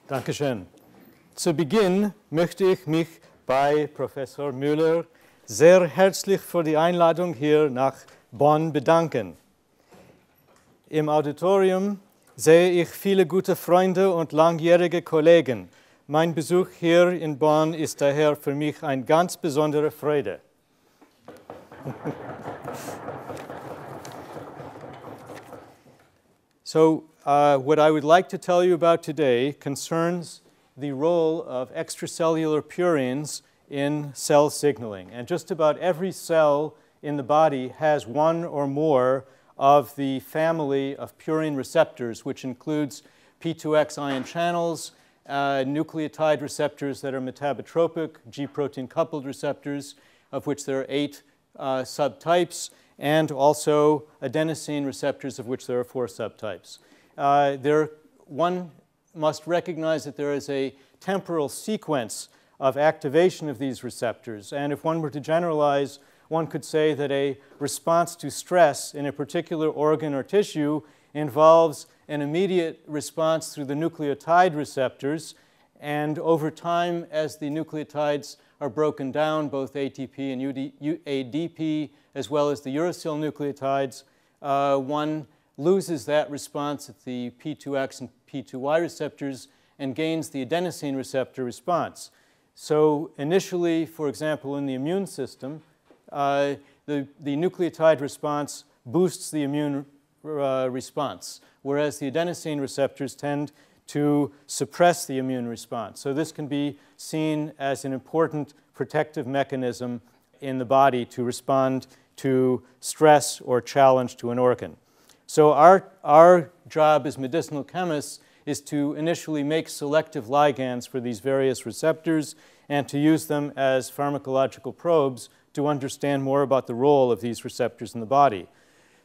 Dankeschön. Zu Beginn möchte ich mich bei Professor Müller sehr herzlich für die Einladung hier nach Bonn bedanken. Im Auditorium sehe ich viele gute Freunde und langjährige Kollegen. Mein Besuch hier in Bonn ist daher für mich eine ganz besondere Freude. So, what I would like to tell you about today concerns the role of extracellular purines in cell signaling. And just about every cell in the body has one or more of the family of purine receptors, which includes P2X ion channels, nucleotide receptors that are metabotropic, G protein coupled receptors, of which there are 8 subtypes, and also adenosine receptors, of which there are 4 subtypes. One must recognize that there is a temporal sequence of activation of these receptors. And if one were to generalize, one could say that a response to stress in a particular organ or tissue involves an immediate response through the nucleotide receptors. And over time, as the nucleotides are broken down, both ATP and ADP, as well as the uracil nucleotides, one loses that response at the P2X and P2Y receptors and gains the adenosine receptor response. So initially, for example, in the immune system, the nucleotide response boosts the immune response, whereas the adenosine receptors tend to suppress the immune response. So this can be seen as an important protective mechanism in the body to respond to stress or challenge to an organ. So our job as medicinal chemists is to initially make selective ligands for these various receptors and to use them as pharmacological probes to understand more about the role of these receptors in the body.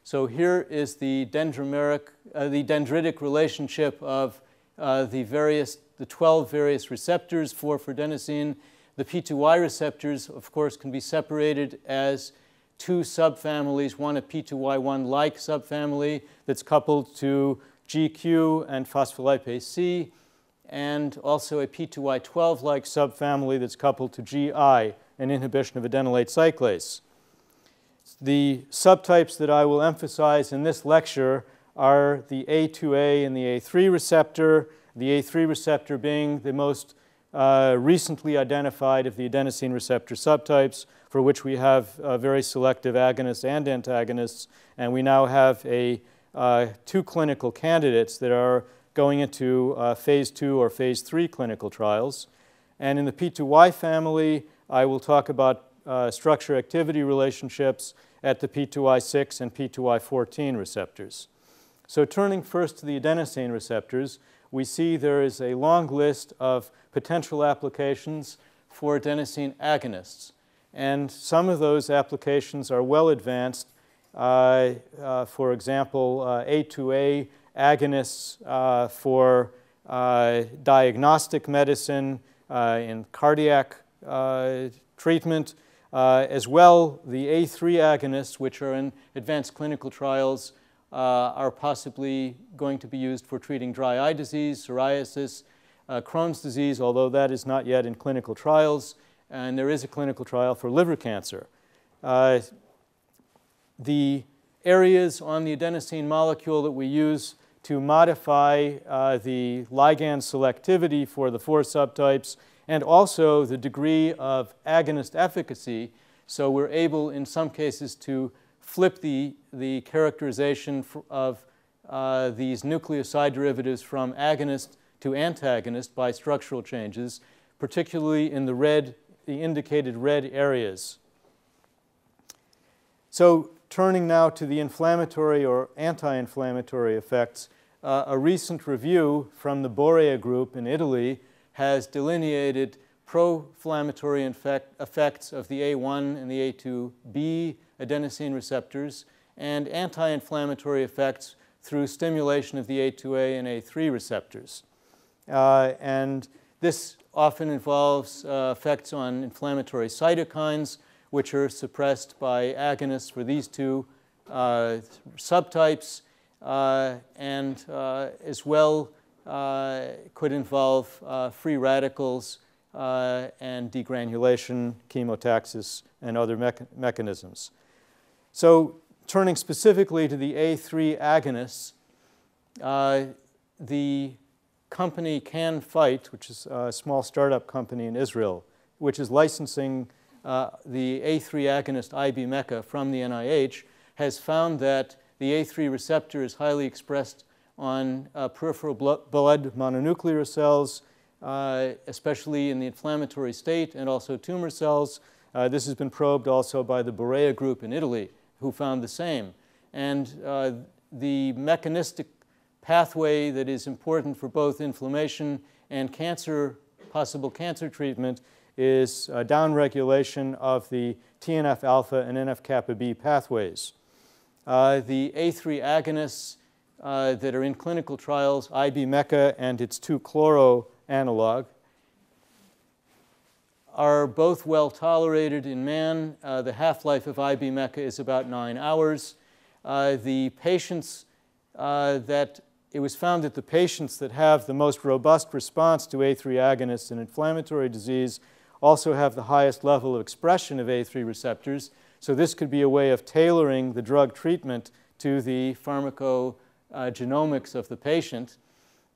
So here is the dendritic relationship of the 12 various receptors, 4 for adenosine. The P2Y receptors, of course, can be separated as 2 subfamilies, one a P2Y1-like subfamily that's coupled to GQ and phospholipase C, and also a P2Y12-like subfamily that's coupled to GI, an inhibition of adenylate cyclase. The subtypes that I will emphasize in this lecture are the A2A and the A3 receptor, the A3 receptor being the most recently identified of the adenosine receptor subtypes, for which we have very selective agonists and antagonists, and we now have 2 clinical candidates that are going into phase 2 or phase 3 clinical trials. And in the P2Y family, I will talk about structure-activity relationships at the P2Y6 and P2Y14 receptors. So turning first to the adenosine receptors, we see there is a long list of potential applications for adenosine agonists. And some of those applications are well advanced. For example, A2A agonists for diagnostic medicine in cardiac treatment, as well the A3 agonists, which are in advanced clinical trials, are possibly going to be used for treating dry eye disease, psoriasis, Crohn's disease, although that is not yet in clinical trials, and there is a clinical trial for liver cancer. The areas on the adenosine molecule that we use to modify the ligand selectivity for the 4 subtypes, and also the degree of agonist efficacy. So we're able, in some cases, to flip the characterization of these nucleoside derivatives from agonist to antagonist by structural changes, particularly in the indicated red areas. So turning now to the inflammatory or anti-inflammatory effects, a recent review from the Borea group in Italy has delineated pro-inflammatory effects of the A1 and the A2B adenosine receptors and anti-inflammatory effects through stimulation of the A2A and A3 receptors. And this often involves effects on inflammatory cytokines, which are suppressed by agonists for these 2 subtypes, and as well could involve free radicals and degranulation, chemotaxis, and other mechanisms. So turning specifically to the A3 agonists, the company Can-Fite, which is a small startup company in Israel, which is licensing the A3 agonist IB-MECA from the NIH, has found that the A3 receptor is highly expressed on peripheral blood mononuclear cells, especially in the inflammatory state, and also tumor cells. This has been probed also by the Borea group in Italy, who found the same. And the mechanistic pathway that is important for both inflammation and cancer, possible cancer treatment, is downregulation of the TNF-alpha and NF-kappa B pathways. The A3 agonists that are in clinical trials, IB-MECA and its 2-chloro analog, are both well tolerated in man. The half-life of IB-MECA is about 9 hours. The patients it was found that the patients that have the most robust response to A3 agonists in inflammatory disease also have the highest level of expression of A3 receptors. So this could be a way of tailoring the drug treatment to the pharmacogenomics of the patient.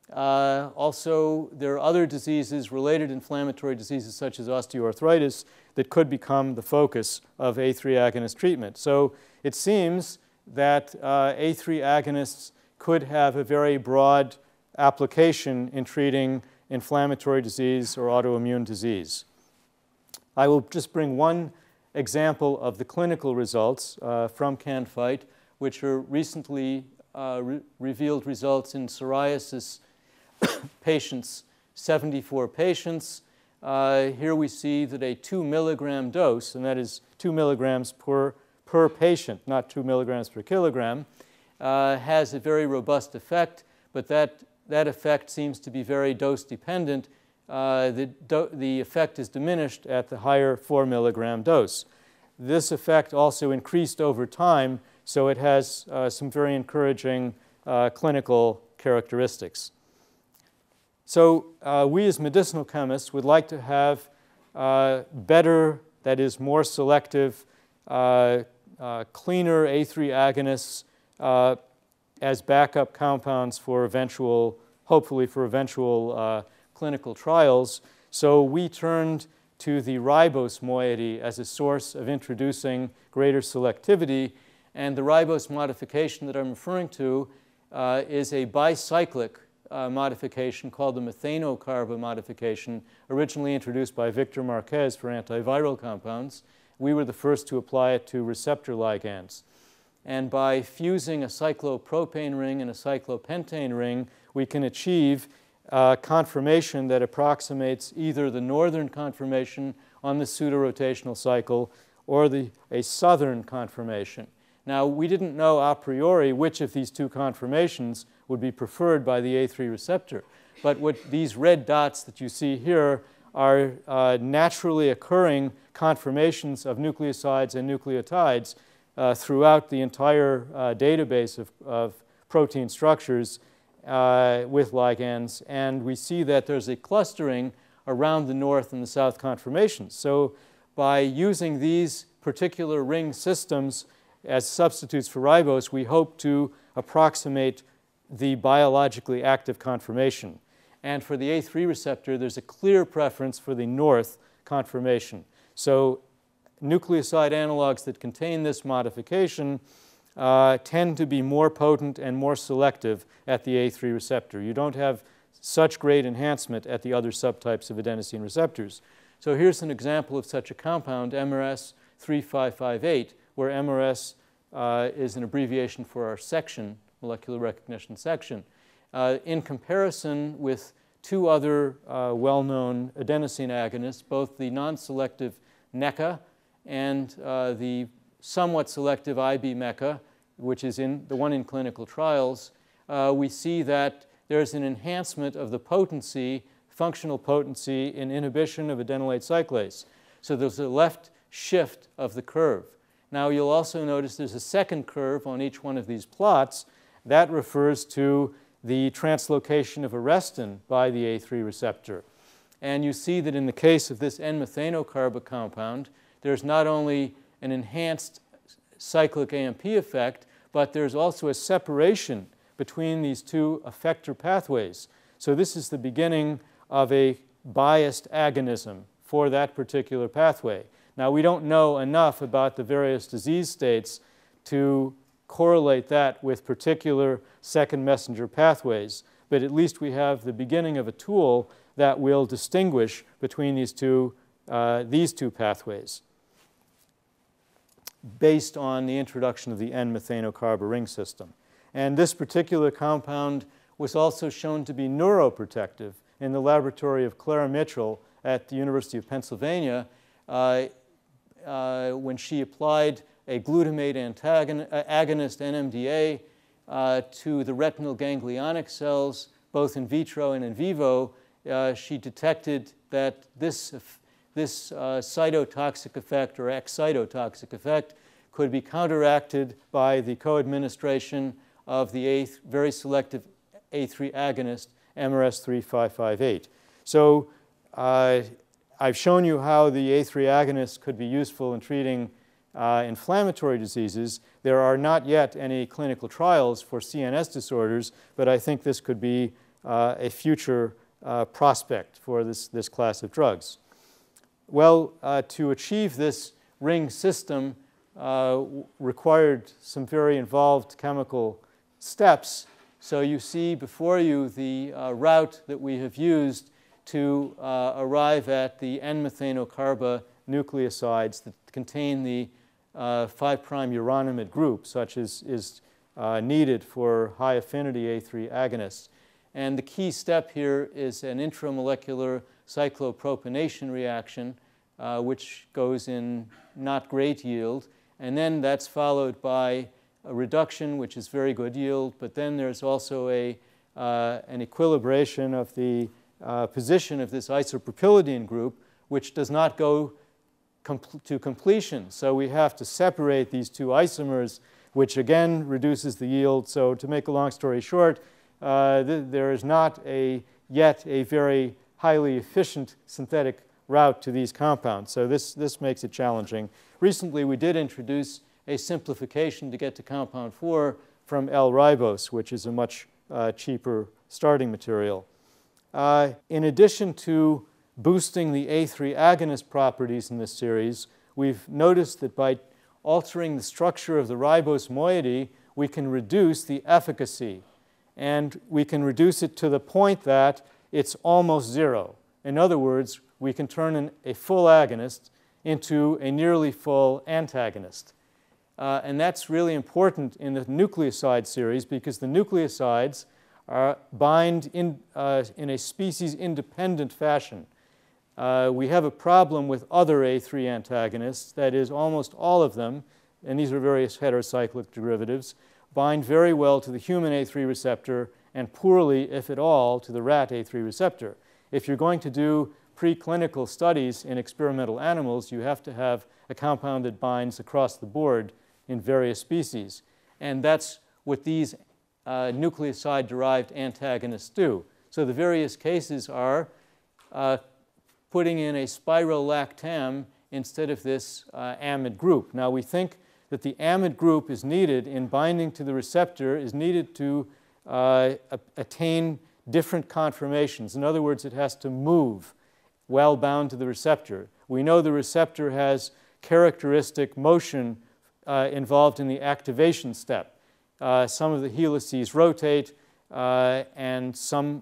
Also, there are other diseases, related inflammatory diseases such as osteoarthritis, that could become the focus of A3 agonist treatment. So it seems that A3 agonists could have a very broad application in treating inflammatory disease or autoimmune disease. I will just bring one example of the clinical results from Can-Fite, which are recently revealed results in psoriasis patients, 74 patients. Here we see that a 2 milligram dose, and that is 2 milligrams per patient, not 2 milligrams per kilogram, has a very robust effect, but that effect seems to be very dose dependent. The effect is diminished at the higher 4 milligram dose. This effect also increased over time, so it has some very encouraging clinical characteristics. So we as medicinal chemists would like to have better, that is more selective, cleaner A3 agonists as backup compounds for hopefully for eventual clinical trials. So we turned to the ribose moiety as a source of introducing greater selectivity. And the ribose modification that I'm referring to is a bicyclic modification called the methanocarba modification, originally introduced by Victor Marquez for antiviral compounds. We were the first to apply it to receptor ligands. And by fusing a cyclopropane ring and a cyclopentane ring, we can achieve conformation that approximates either the northern conformation on the pseudorotational cycle or a southern conformation. Now, we didn't know a priori which of these two conformations would be preferred by the A3 receptor. But what these red dots that you see here are naturally occurring conformations of nucleosides and nucleotides throughout the entire database of protein structures with ligands. And we see that there's a clustering around the north and the south conformations. So by using these particular ring systems as substitutes for ribose, we hope to approximate the biologically active conformation. And for the A3 receptor, there's a clear preference for the north conformation. So nucleoside analogs that contain this modification tend to be more potent and more selective at the A3 receptor. You don't have such great enhancement at the other subtypes of adenosine receptors. So here's an example of such a compound, MRS-3558, where MRS is an abbreviation for our section, molecular recognition section. In comparison with two other well-known adenosine agonists, both the non-selective NECA and the somewhat selective IB-MECA, which is the one in clinical trials, we see that there's an enhancement of the potency, functional potency, in inhibition of adenylate cyclase. So there's a left shift of the curve. Now, you'll also notice there's a second curve on each one of these plots. That refers to the translocation of arrestin by the A3 receptor. And you see that in the case of this N-methanocarba compound, there's not only an enhanced cyclic AMP effect, but there's also a separation between these two effector pathways. So this is the beginning of a biased agonism for that particular pathway. Now, we don't know enough about the various disease states to correlate that with particular second messenger pathways, but at least we have the beginning of a tool that will distinguish between these two pathways based on the introduction of the N-methanocarba ring system. And this particular compound was also shown to be neuroprotective in the laboratory of Clara Mitchell at the University of Pennsylvania when she applied a glutamate agonist, NMDA, to the retinal ganglionic cells, both in vitro and in vivo. She detected that this cytotoxic effect or excitotoxic effect could be counteracted by the co-administration of the very selective A3 agonist, MRS-3558. So I've shown you how the A3 agonist could be useful in treating inflammatory diseases. There are not yet any clinical trials for CNS disorders, but I think this could be a future prospect for this class of drugs. Well, to achieve this ring system required some very involved chemical steps. So you see before you the route that we have used to arrive at the N-methanocarba nucleosides that contain the 5' uranimide group, such as is needed for high affinity A3 agonists. And the key step here is an intramolecular cyclopropanation reaction, which goes in not great yield. And then that's followed by a reduction, which is very good yield. But then there's also an equilibration of the position of this isopropyridine group, which does not go to completion. So we have to separate these two isomers, which again reduces the yield. So to make a long story short, there is not yet a very highly efficient synthetic route to these compounds. So this makes it challenging. Recently, we did introduce a simplification to get to compound 4 from L-ribose, which is a much cheaper starting material. In addition to boosting the A3 agonist properties in this series, we've noticed that by altering the structure of the ribose moiety, we can reduce the efficacy. And we can reduce it to the point that it's almost zero. In other words, we can turn a full agonist into a nearly full antagonist. And that's really important in the nucleoside series because the nucleosides bind in a species-independent fashion. We have a problem with other A3 antagonists, that is, almost all of them, and these are various heterocyclic derivatives, bind very well to the human A3 receptor and poorly, if at all, to the rat A3 receptor. If you're going to do preclinical studies in experimental animals, you have to have a compound that binds across the board in various species. And that's what these nucleoside-derived antagonists do. So the various cases are putting in a spirolactam instead of this amide group. Now, we think that the amide group is needed in binding to the receptor, is needed to attain different conformations. In other words, it has to move while bound to the receptor. We know the receptor has characteristic motion involved in the activation step. Some of the helices rotate, and some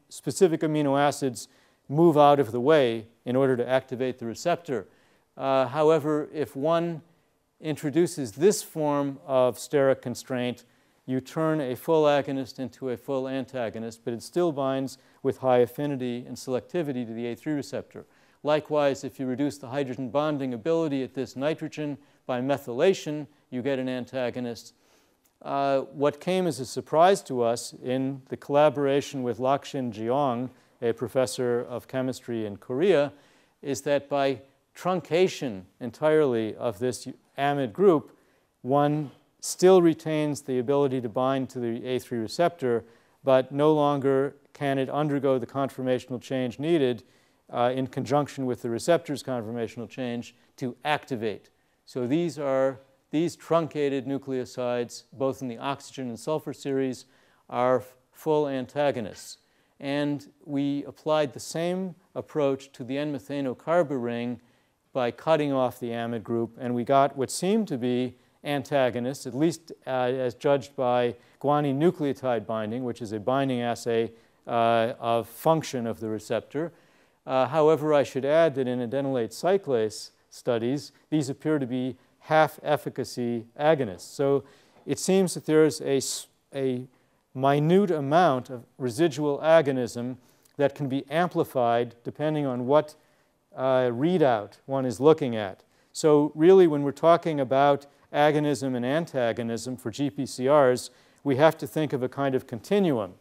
specific amino acids move out of the way in order to activate the receptor. However, if one introduces this form of steric constraint, you turn a full agonist into a full antagonist, but it still binds with high affinity and selectivity to the A3 receptor. Likewise, if you reduce the hydrogen bonding ability at this nitrogen by methylation, you get an antagonist. What came as a surprise to us in the collaboration with Lakshin Jeong, a professor of chemistry in Korea, is that by truncation entirely of this amide group, one still retains the ability to bind to the A3 receptor, but no longer can it undergo the conformational change needed in conjunction with the receptor's conformational change to activate. So these truncated nucleosides, both in the oxygen and sulfur series, are full antagonists. And we applied the same approach to the N-methanocarba ring by cutting off the amide group, and we got what seemed to be antagonists, at least as judged by guanine nucleotide binding, which is a binding assay of function of the receptor. However, I should add that in adenylate cyclase studies, these appear to be half-efficacy agonists. So it seems that there is a minute amount of residual agonism that can be amplified depending on what readout one is looking at. So really, when we're talking about agonism and antagonism for GPCRs, we have to think of a kind of continuum.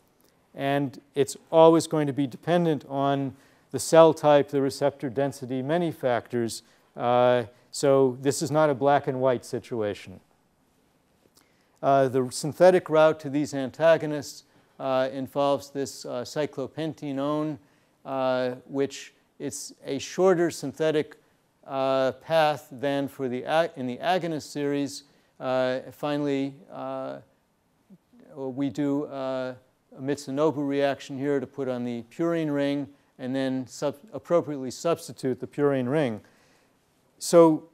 And it's always going to be dependent on the cell type, the receptor density, many factors. So this is not a black and white situation. The synthetic route to these antagonists involves this cyclopentenone, which is a shorter synthetic path than for in the agonist series. Finally, we do a Mitsunobu reaction here to put on the purine ring and then appropriately substitute the purine ring. So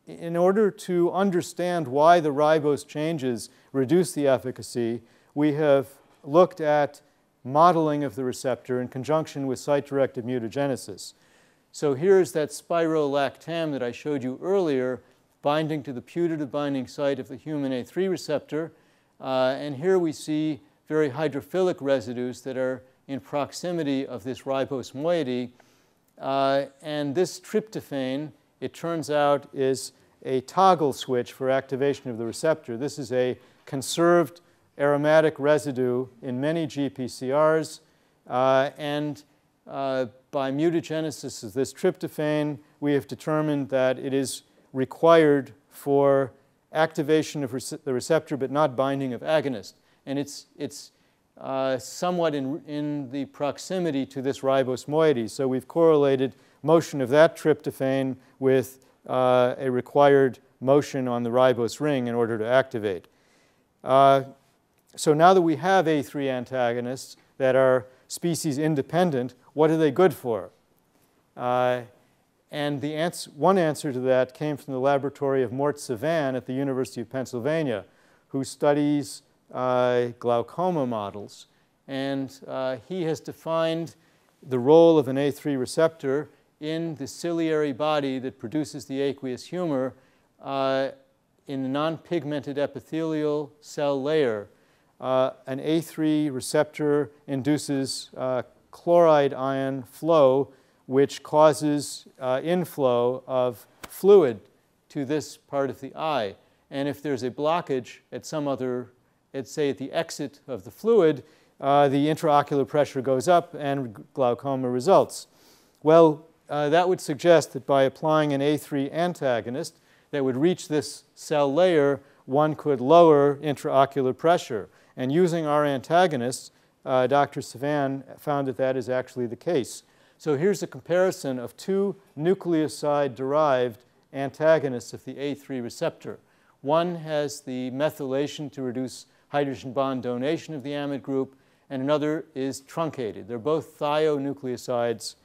in order to understand why the ribose changes reduce the efficacy, we have looked at modeling of the receptor in conjunction with site-directed mutagenesis. So here's that spirolactam that I showed you earlier, binding to the putative binding site of the human A3 receptor. And here we see very hydrophilic residues that are in proximity of this ribose moiety. And this tryptophan, it turns out, is a toggle switch for activation of the receptor. This is a conserved aromatic residue in many GPCRs. And by mutagenesis of this tryptophan, we have determined that it is required for activation of the receptor but not binding of agonist. And it's somewhat in the proximity to this ribose moiety. So we've correlated motion of that tryptophan with a required motion on the ribose ring in order to activate. So now that we have A3 antagonists that are species independent, what are they good for? And one answer to that came from the laboratory of Mort Savan at the University of Pennsylvania, who studies glaucoma models. And he has defined the role of an A3 receptor in the ciliary body that produces the aqueous humor in the non-pigmented epithelial cell layer. An A3 receptor induces chloride ion flow, which causes inflow of fluid to this part of the eye. And if there's a blockage at some other, let's say at the exit of the fluid, the intraocular pressure goes up and glaucoma results. Well, that would suggest that by applying an A3 antagonist that would reach this cell layer, one could lower intraocular pressure. And using our antagonists, Dr. Savan found that that is actually the case. So here's a comparison of two nucleoside-derived antagonists of the A3 receptor. One has the methylation to reduce hydrogen bond donation of the amide group, and another is truncated. They're both thionucleosides.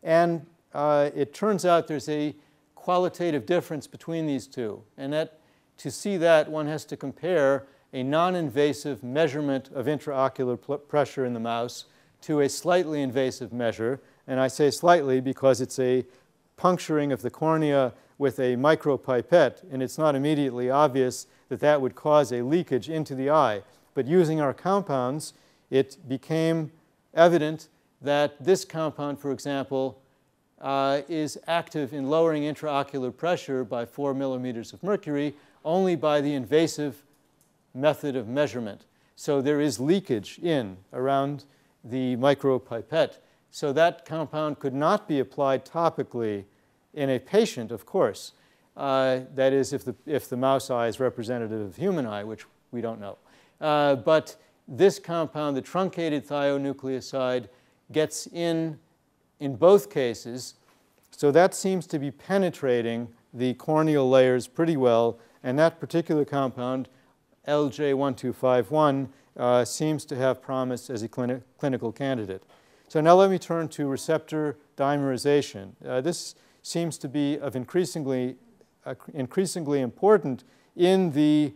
And it turns out there's a qualitative difference between these two. And that to see that, one has to compare a non-invasive measurement of intraocular pressure in the mouse to a slightly invasive measure. And I say slightly because it's a puncturing of the cornea with a micropipette, and it's not immediately obvious that that would cause a leakage into the eye. But using our compounds, it became evident that this compound, for example, is active in lowering intraocular pressure by 4 millimeters of mercury only by the invasive method of measurement. So there is leakage around the micropipette. So that compound could not be applied topically in a patient, of course. That is, if the mouse eye is representative of human eye, which we don't know. But this compound, the truncated thionucleoside, gets in both cases. So that seems to be penetrating the corneal layers pretty well. And that particular compound, LJ1251, seems to have promise as a clinical candidate. So now let me turn to receptor dimerization. This seems to be of increasingly important in the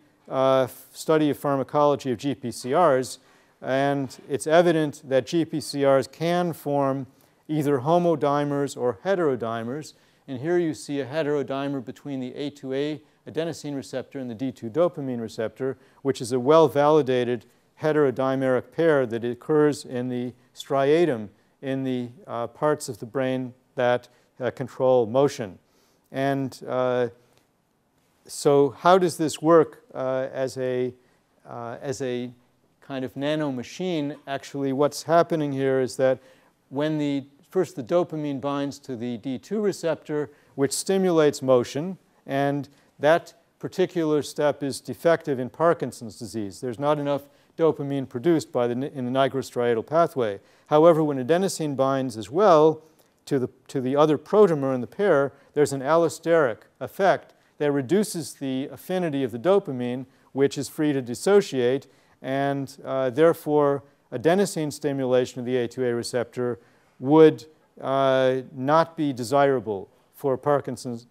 study of pharmacology of GPCRs. And it's evident that GPCRs can form either homodimers or heterodimers. And here you see a heterodimer between the A2A adenosine receptor and the D2 dopamine receptor, which is a well-validated heterodimeric pair that occurs in the striatum in the parts of the brain that control motion. And so how does this work as a kind of nanomachine? Actually, what's happening here is that when first the dopamine binds to the D2 receptor, which stimulates motion, and that particular step is defective in Parkinson's disease. There's not enough dopamine produced in the nigrostriatal pathway. However, when adenosine binds as well to the other protomer in the pair, there's an allosteric effect that reduces the affinity of the dopamine, which is free to dissociate, and therefore adenosine stimulation of the A2A receptor would not be desirable for Parkinson's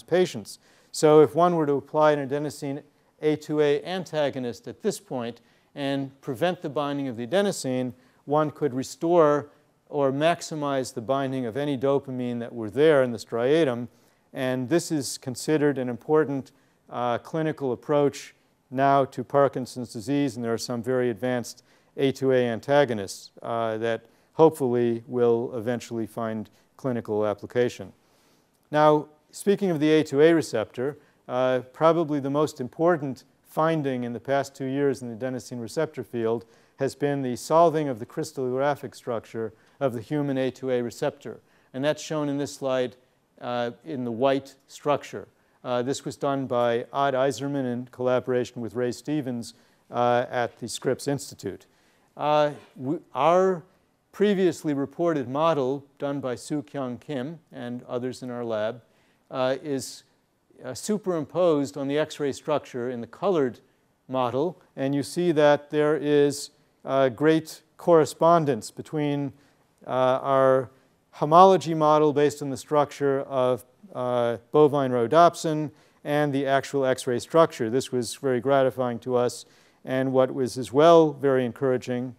patients. So if one were to apply an adenosine A2A antagonist at this point and prevent the binding of the adenosine, one could restore or maximize the binding of any dopamine that were there in the striatum. And this is considered an important clinical approach now to Parkinson's disease. And there are some very advanced A2A antagonists that hopefully will eventually find clinical application. Now, speaking of the A2A receptor, probably the most important finding in the past 2 years in the adenosine receptor field has been the solving of the crystallographic structure of the human A2A receptor. And that's shown in this slide in the white structure. This was done by Odd Eiserman in collaboration with Ray Stevens at the Scripps Institute. Our previously reported model done by Soo-Kyung Kim and others in our lab is superimposed on the X-ray structure in the colored model, and you see that there is great correspondence between our homology model based on the structure of bovine rhodopsin and the actual X-ray structure. This was very gratifying to us, and what was as well very encouraging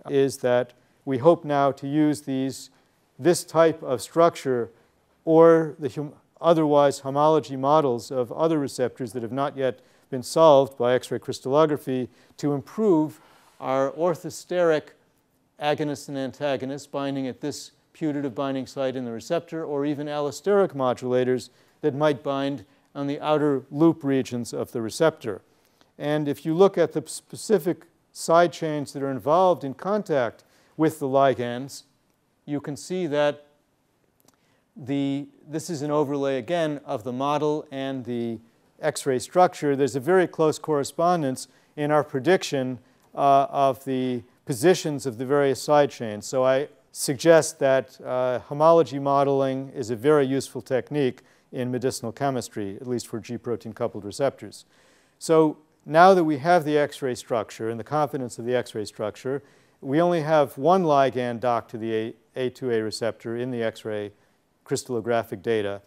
is that we hope now to use this type of structure or the otherwise homology models of other receptors that have not yet been solved by X-ray crystallography to improve our orthosteric agonists and antagonists binding at this putative binding site in the receptor, or even allosteric modulators that might bind on the outer loop regions of the receptor. And if you look at the specific side chains that are involved in contact with the ligands, you can see that this is an overlay again of the model and the X-ray structure. There's a very close correspondence in our prediction of the positions of the various side chains. So I suggest that homology modeling is a very useful technique in medicinal chemistry, at least for G-protein coupled receptors. So now that we have the X-ray structure and the confidence of the X-ray structure, we only have one ligand docked to the A2A receptor in the X-ray crystallographic data.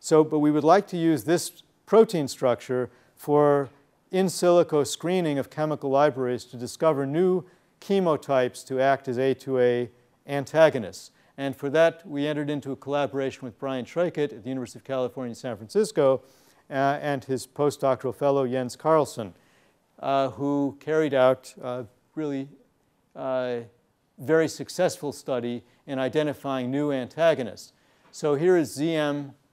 But we would like to use this protein structure for in silico screening of chemical libraries to discover new chemotypes to act as A2A antagonists. And for that, we entered into a collaboration with Brian Schreikert at the University of California, San Francisco, and his postdoctoral fellow, Jens Carlson, who carried out a really very successful study in identifying new antagonists. So here is the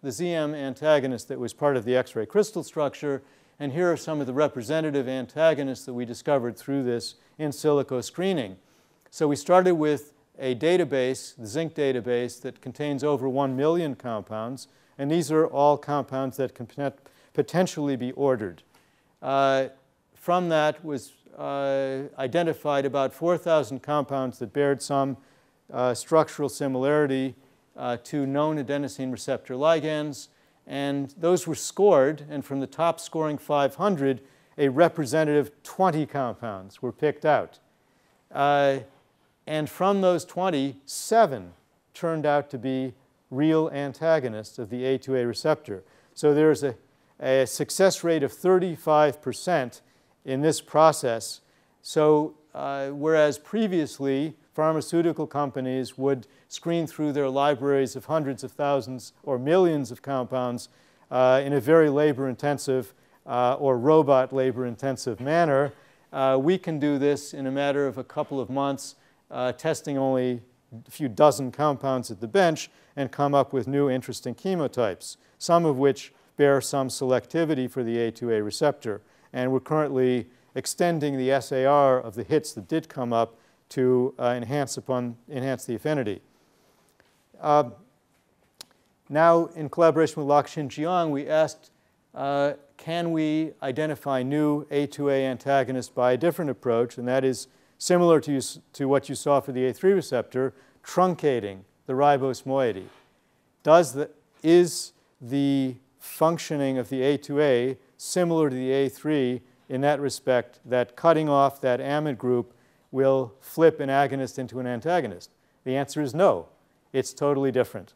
ZM antagonist that was part of the X-ray crystal structure, and here are some of the representative antagonists that we discovered through this in silico screening. So we started with a database, the zinc database, that contains over 1 million compounds, And these are all compounds that can potentially be ordered. From that was identified about 4,000 compounds that bared some structural similarity to known adenosine receptor ligands. And those were scored, and from the top scoring 500, a representative 20 compounds were picked out. And from those 20, 7 turned out to be real antagonists of the A2A receptor. So there's a success rate of 35% in this process. So whereas previously pharmaceutical companies would screen through their libraries of hundreds of thousands or millions of compounds in a very labor-intensive or robot labor-intensive manner, we can do this in a matter of a couple of months, testing only a few dozen compounds at the bench and come up with new interesting chemotypes, some of which bear some selectivity for the A2A receptor. And we're currently extending the SAR of the hits that did come up to enhance the affinity. Now, in collaboration with Lakshin Jiang, we asked, can we identify new A2A antagonists by a different approach, and that is similar to what you saw for the A3 receptor, truncating the ribose moiety. Is the functioning of the A2A similar to the A3 in that respect, that cutting off that amide group will flip an agonist into an antagonist? The answer is no. It's totally different.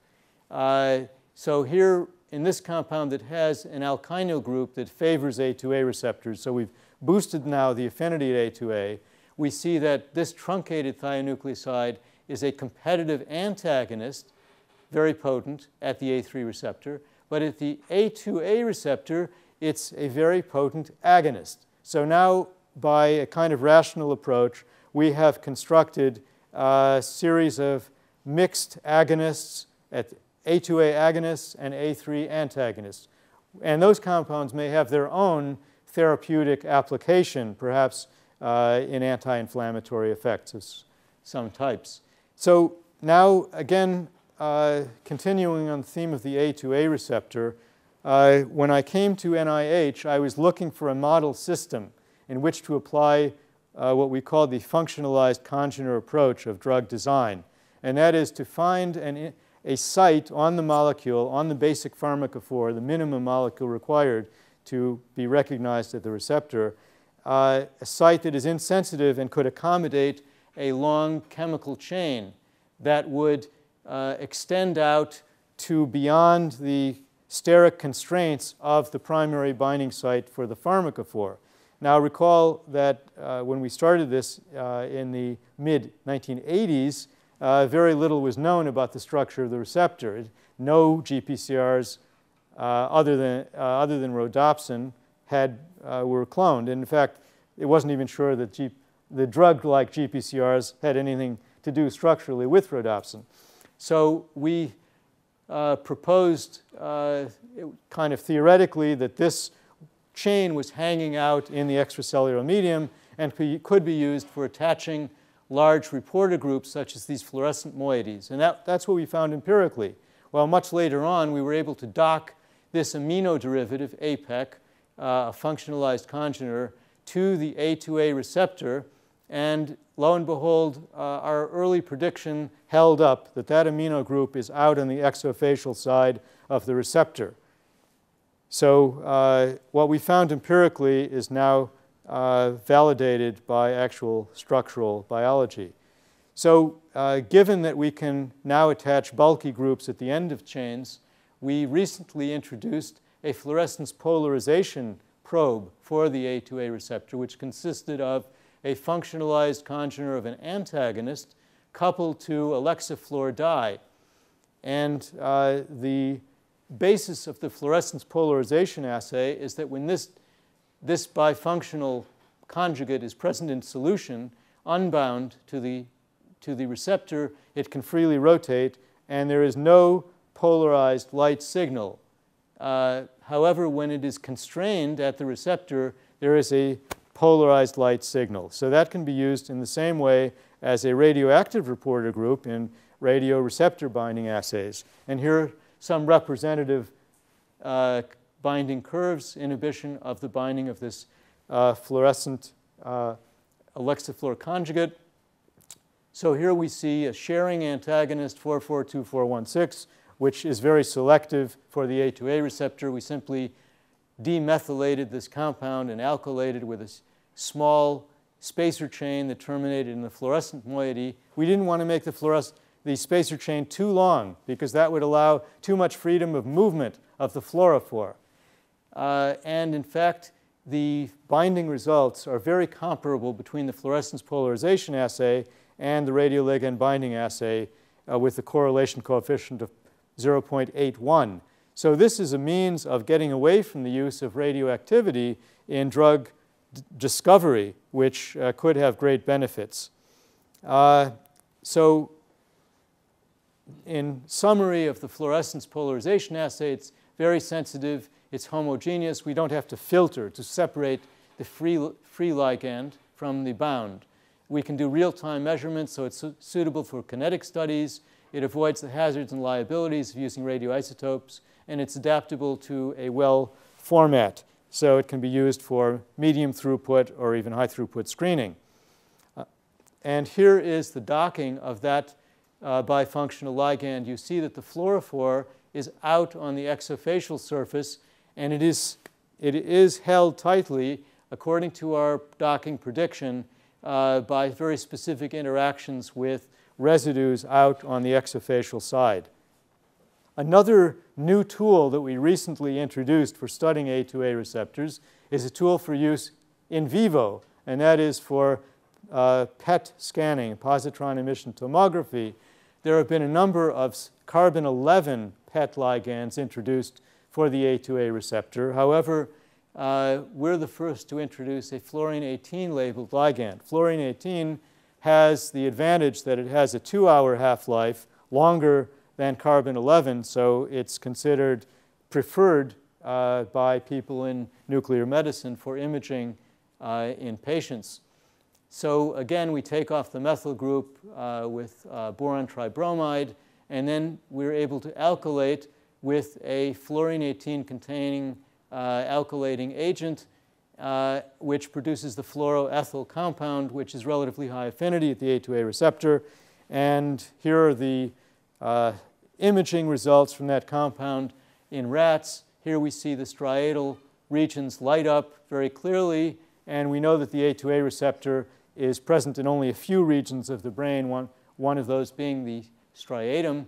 So here, in this compound that has an alkynyl group that favors A2A receptors, so we've boosted now the affinity at A2A, we see that this truncated thionucleoside is a competitive antagonist, very potent, at the A3 receptor. But at the A2A receptor, it's a very potent agonist. So now, by a kind of rational approach, we have constructed a series of mixed agonists, at A2A agonists and A3 antagonists. And those compounds may have their own therapeutic application, perhaps in anti-inflammatory effects of some types. So now, again, continuing on the theme of the A2A receptor, when I came to NIH, I was looking for a model system in which to apply what we call the functionalized congener approach of drug design. And that is to find a site on the molecule, on the basic pharmacophore, the minimum molecule required to be recognized at the receptor, a site that is insensitive and could accommodate a long chemical chain that would extend out to beyond the steric constraints of the primary binding site for the pharmacophore. Now recall that when we started this in the mid-1980s, very little was known about the structure of the receptor. No GPCRs other than rhodopsin were cloned. And in fact, it wasn't even sure that the drug-like GPCRs had anything to do structurally with rhodopsin. So we proposed kind of theoretically that this chain was hanging out in the extracellular medium and could be used for attaching large reporter groups such as these fluorescent moieties. And that's what we found empirically. Well, much later on, we were able to dock this amino derivative, APEC, a functionalized congener, to the A2A receptor. And lo and behold, our early prediction held up that that amino group is out on the exofacial side of the receptor. So what we found empirically is now validated by actual structural biology. So given that we can now attach bulky groups at the end of chains, we recently introduced a fluorescence polarization probe for the A2A receptor, which consisted of a functionalized congener of an antagonist coupled to a lexifluor dye. And the basis of the fluorescence polarization assay is that when this bifunctional conjugate is present in solution, unbound to the receptor, it can freely rotate, and there is no polarized light signal. However, when it is constrained at the receptor, there is a polarized light signal. So that can be used in the same way as a radioactive reporter group in radioreceptor binding assays. And here are some representative binding curves, inhibition of the binding of this fluorescent Alexafluor conjugate. So here we see a sharing antagonist 442416, which is very selective for the A2A receptor. We simply demethylated this compound and alkylated with a small spacer chain that terminated in the fluorescent moiety. We didn't want to make the spacer chain too long because that would allow too much freedom of movement of the fluorophore. And in fact, the binding results are very comparable between the fluorescence polarization assay and the radioligand binding assay with the correlation coefficient of 0.81. So this is a means of getting away from the use of radioactivity in drug discovery, which could have great benefits. So in summary of the fluorescence polarization assay, it's very sensitive. It's homogeneous. We don't have to filter to separate the free ligand from the bound. We can do real-time measurements, so it's suitable for kinetic studies. It avoids the hazards and liabilities of using radioisotopes, and it's adaptable to a well format. So it can be used for medium throughput or even high throughput screening. And here is the docking of that bifunctional ligand. You see that the fluorophore is out on the exofacial surface, and it is held tightly, according to our docking prediction, by very specific interactions with residues out on the exofacial side. Another new tool that we recently introduced for studying A2A receptors is a tool for use in vivo, and that is for PET scanning, positron emission tomography. There have been a number of carbon-11 PET ligands introduced for the A2A receptor. However, we're the first to introduce a fluorine-18 labeled ligand. Fluorine-18 has the advantage that it has a 2-hour half-life, longer than carbon-11, so it's considered preferred by people in nuclear medicine for imaging in patients. So again, we take off the methyl group with boron tribromide, and then we're able to alkylate with a fluorine-18 containing alkylating agent, which produces the fluoroethyl compound, which is relatively high affinity at the A2A receptor. And here are the imaging results from that compound in rats. Here we see the striatal regions light up very clearly, and we know that the A2A receptor is present in only a few regions of the brain, one of those being the striatum.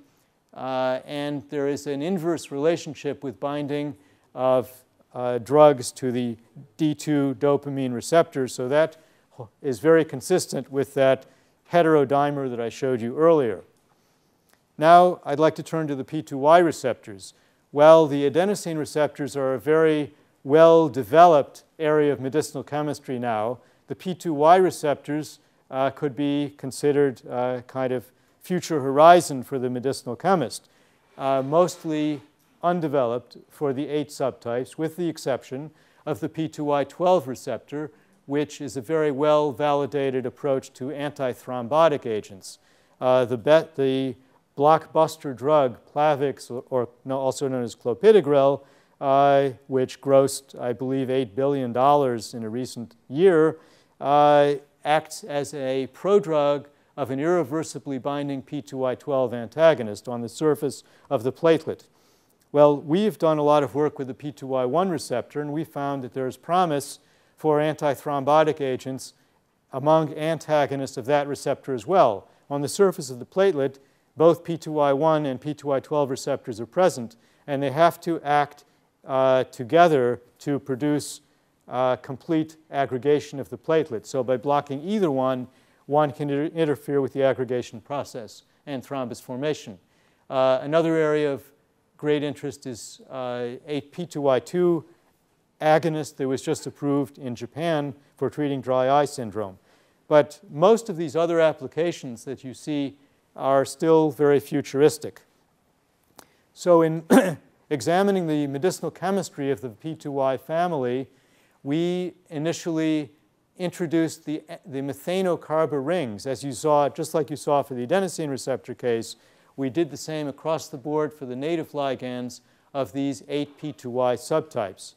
And there is an inverse relationship with binding of drugs to the D2 dopamine receptor, so that is very consistent with that heterodimer that I showed you earlier. Now, I'd like to turn to the P2Y receptors. Well, the adenosine receptors are a very well-developed area of medicinal chemistry now. The P2Y receptors could be considered kind of future horizon for the medicinal chemist, mostly undeveloped for the 8 subtypes, with the exception of the P2Y12 receptor, which is a very well-validated approach to antithrombotic agents. The blockbuster drug Plavix, or also known as clopidogrel, which grossed, I believe, $8 billion in a recent year, acts as a prodrug of an irreversibly binding P2Y12 antagonist on the surface of the platelet. Well, we've done a lot of work with the P2Y1 receptor, and we found that there's promise for antithrombotic agents among antagonists of that receptor as well. On the surface of the platelet, both P2Y1 and P2Y12 receptors are present, and they have to act together to produce complete aggregation of the platelet. So by blocking either one can interfere with the aggregation process and thrombus formation. Another area of great interest is a P2Y2 agonist that was just approved in Japan for treating dry eye syndrome. But most of these other applications that you see are still very futuristic. So in examining the medicinal chemistry of the P2Y family, we initially introduced the methanocarba rings. As you saw, just like you saw for the adenosine receptor case, we did the same across the board for the native ligands of these 8 P2Y subtypes.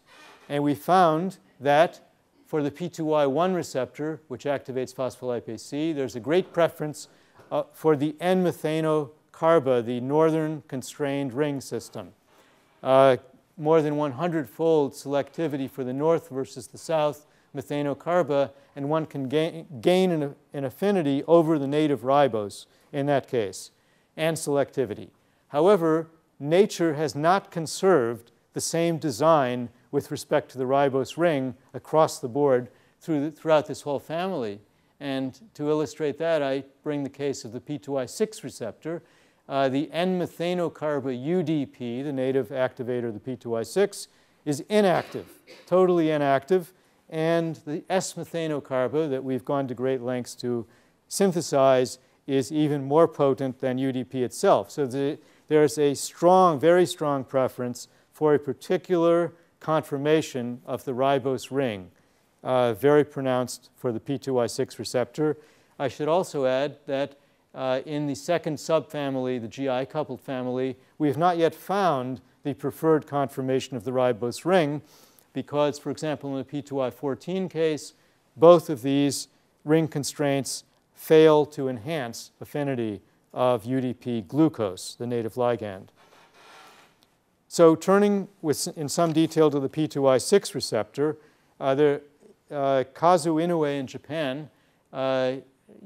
And we found that for the P2Y1 receptor, which activates phospholipase C, there's a great preference for the N-methanocarba, the northern constrained ring system. More than 100-fold selectivity for the north versus the south methanocarba, and one can gain an affinity over the native ribose in that case, and selectivity. However, nature has not conserved the same design with respect to the ribose ring across the board throughout this whole family. And to illustrate that, I bring the case of the P2Y6 receptor. The N-methanocarba UDP, the native activator of the P2Y6, is inactive, totally inactive. And the S-methanocarba that we've gone to great lengths to synthesize is even more potent than UDP itself. So there's a strong, very strong preference for a particular conformation of the ribose ring, very pronounced for the P2Y6 receptor. I should also add that in the second subfamily, the GI-coupled family, we have not yet found the preferred conformation of the ribose ring because, for example, in the P2Y14 case, both of these ring constraints fail to enhance affinity of UDP glucose, the native ligand. So turning in some detail to the P2Y6 receptor, Kazu Inoue in Japan,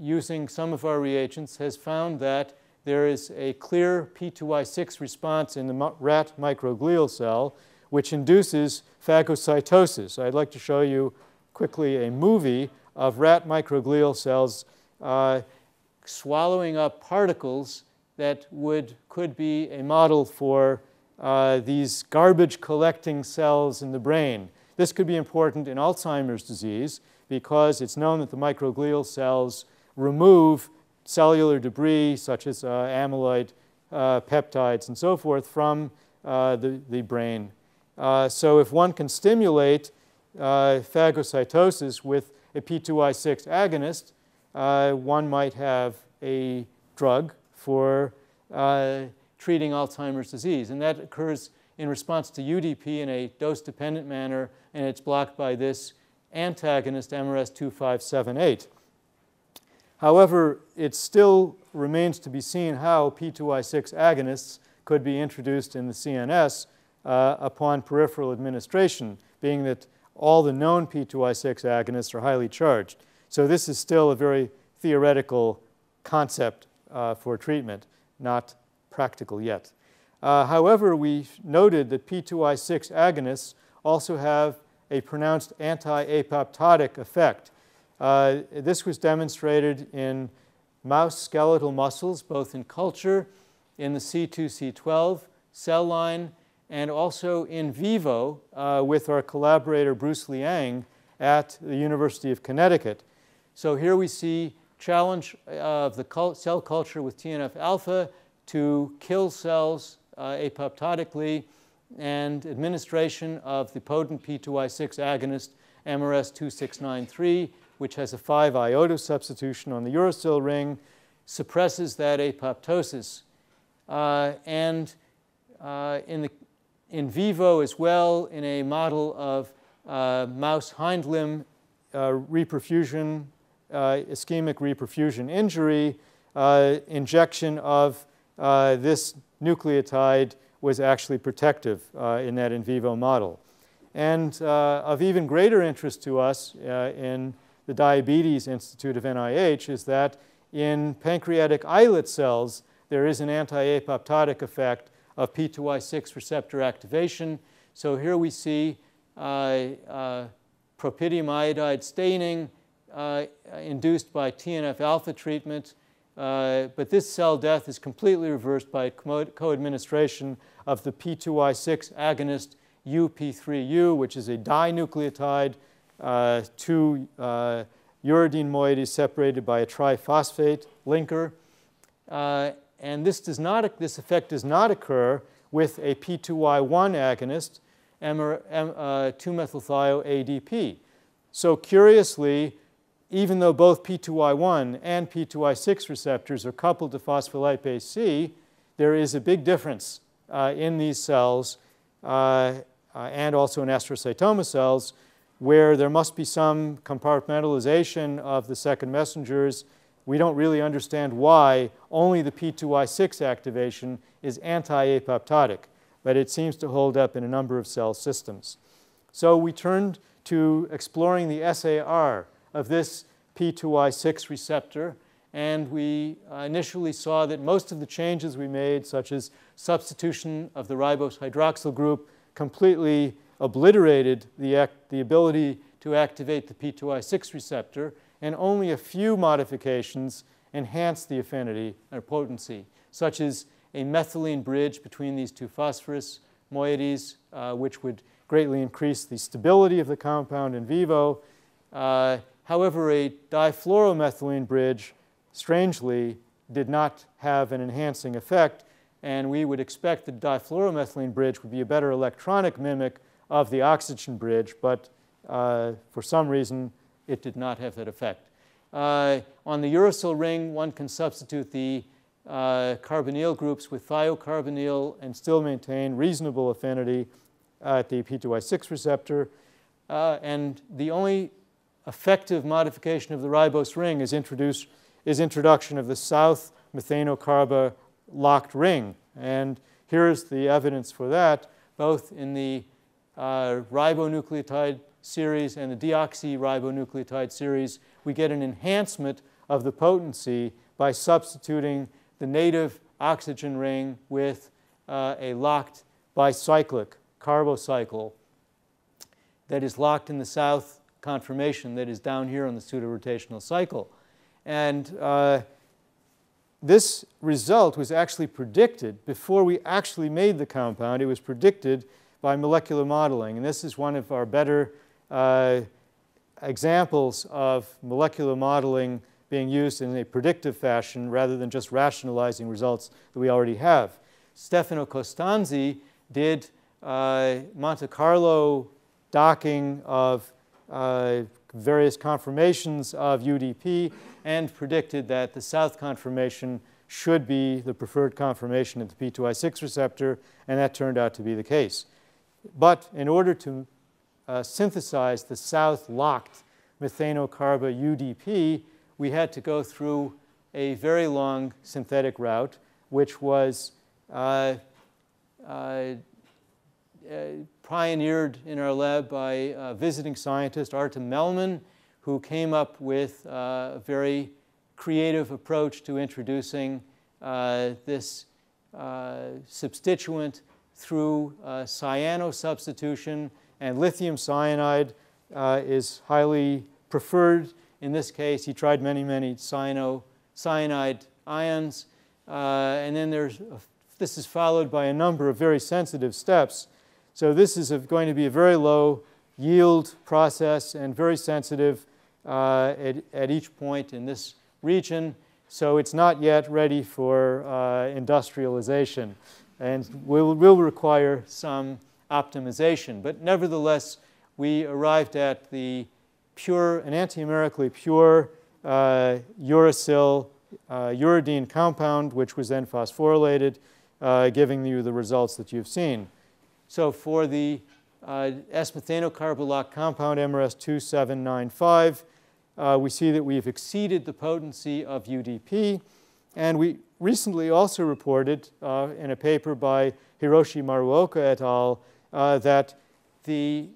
using some of our reagents, has found that there is a clear P2Y6 response in the rat microglial cell, which induces phagocytosis. I'd like to show you quickly a movie of rat microglial cells swallowing up particles that could be a model for these garbage collecting cells in the brain. This could be important in Alzheimer's disease because it's known that the microglial cells remove cellular debris such as amyloid, peptides, and so forth from the brain. So if one can stimulate phagocytosis with a P2Y6 agonist, one might have a drug for treating Alzheimer's disease. And that occurs in response to UDP in a dose-dependent manner, and it's blocked by this antagonist, MRS-2578. However, it still remains to be seen how P2Y6 agonists could be introduced in the CNS upon peripheral administration, being that all the known P2Y6 agonists are highly charged. So this is still a very theoretical concept for treatment, not practical yet. However, we noted that P2Y6 agonists also have a pronounced anti-apoptotic effect. This was demonstrated in mouse skeletal muscles, both in culture, in the C2C12 cell line, and also in vivo with our collaborator Bruce Liang at the University of Connecticut. So here we see challenge of the cell culture with TNF-alpha to kill cells apoptotically, and administration of the potent P2Y6 agonist MRS-2693, which has a 5-iota substitution on the uracil ring, suppresses that apoptosis. In vivo as well, in a model of mouse hind limb reperfusion, ischemic reperfusion injury, injection of this nucleotide was actually protective in that in vivo model. And of even greater interest to us in the Diabetes Institute of NIH is that in pancreatic islet cells, there is an anti-apoptotic effect of P2Y6 receptor activation. So here we see propidium iodide staining induced by TNF-alpha treatment. But this cell death is completely reversed by co-administration of the P2Y6 agonist UP3U, which is a dinucleotide, two uridine moieties separated by a triphosphate linker. And this effect does not occur with a P2Y1 agonist, 2-methylthio-ADP. So curiously, even though both P2Y1 and P2Y6 receptors are coupled to phospholipase C, there is a big difference in these cells and also in astrocytoma cells, where there must be some compartmentalization of the second messengers. We don't really understand why only the P2Y6 activation is anti-apoptotic, but it seems to hold up in a number of cell systems. So we turned to exploring the SAR of this P2Y6 receptor, and we initially saw that most of the changes we made, such as substitution of the ribose hydroxyl group, completely obliterated the ability to activate the P2Y6 receptor, and only a few modifications enhanced the affinity or potency, such as a methylene bridge between these two phosphorus moieties, which would greatly increase the stability of the compound in vivo. However, a difluoromethylene bridge, strangely, did not have an enhancing effect, and we would expect the difluoromethylene bridge would be a better electronic mimic of the oxygen bridge, but for some reason, it did not have that effect. On the uracil ring, one can substitute the carbonyl groups with thiocarbonyl and still maintain reasonable affinity at the P2Y6 receptor. And the only effective modification of the ribose ring is introduction of the south methanocarba locked ring. And here's the evidence for that, both in the ribonucleotide series and the deoxyribonucleotide series. We get an enhancement of the potency by substituting the native oxygen ring with a locked bicyclic carbocycle that is locked in the south conformation that is down here on the pseudorotational cycle. And this result was actually predicted before we actually made the compound. It was predicted by molecular modeling. And this is one of our better examples of molecular modeling being used in a predictive fashion rather than just rationalizing results that we already have. Stefano Costanzi did Monte Carlo docking of various conformations of UDP and predicted that the south conformation should be the preferred conformation of the P2Y6 receptor, and that turned out to be the case. But in order to synthesize the south locked methanocarba UDP, we had to go through a very long synthetic route, which was pioneered in our lab by a visiting scientist, Artem Melman, who came up with a very creative approach to introducing this substituent through cyano substitution, and lithium cyanide is highly preferred. In this case, he tried many, many cyanide ions, and then this is followed by a number of very sensitive steps. So this is going to be a very low yield process and very sensitive at each point in this region. So it's not yet ready for industrialization and will require some optimization. But nevertheless, we arrived at the pure, an antimerically pure uracil uridine compound, which was then phosphorylated, giving you the results that you've seen. So for the S-methanocarbalate compound MRS-2795, we see that we've exceeded the potency of UDP. And we recently also reported in a paper by Hiroshi Maruoka et al. That the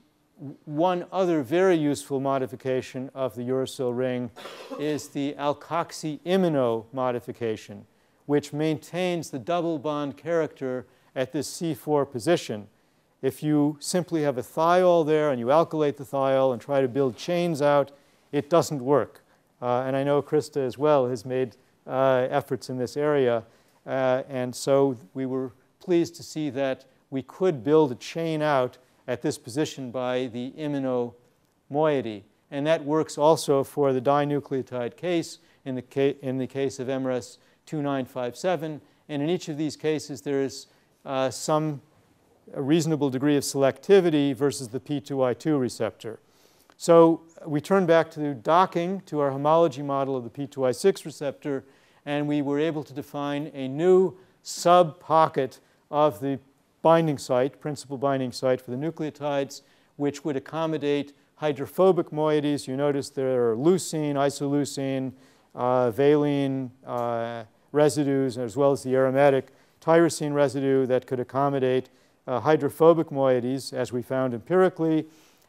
one other very useful modification of the uracil ring is the alkoxy-imino modification, which maintains the double bond character at this C4 position. If you simply have a thiol there and you alkylate the thiol and try to build chains out, it doesn't work. And I know Krista as well has made efforts in this area. And so we were pleased to see that we could build a chain out at this position by the imino moiety. And that works also for the dinucleotide case in the case of MRS-2957. And in each of these cases, there is some reasonable degree of selectivity versus the P2Y2 receptor. So we turn back to docking to our homology model of the P2Y6 receptor, and we were able to define a new sub-pocket of the binding site, principal binding site for the nucleotides, which would accommodate hydrophobic moieties. You notice there are leucine, isoleucine, valine residues, as well as the aromatic tyrosine residue that could accommodate hydrophobic moieties, as we found empirically.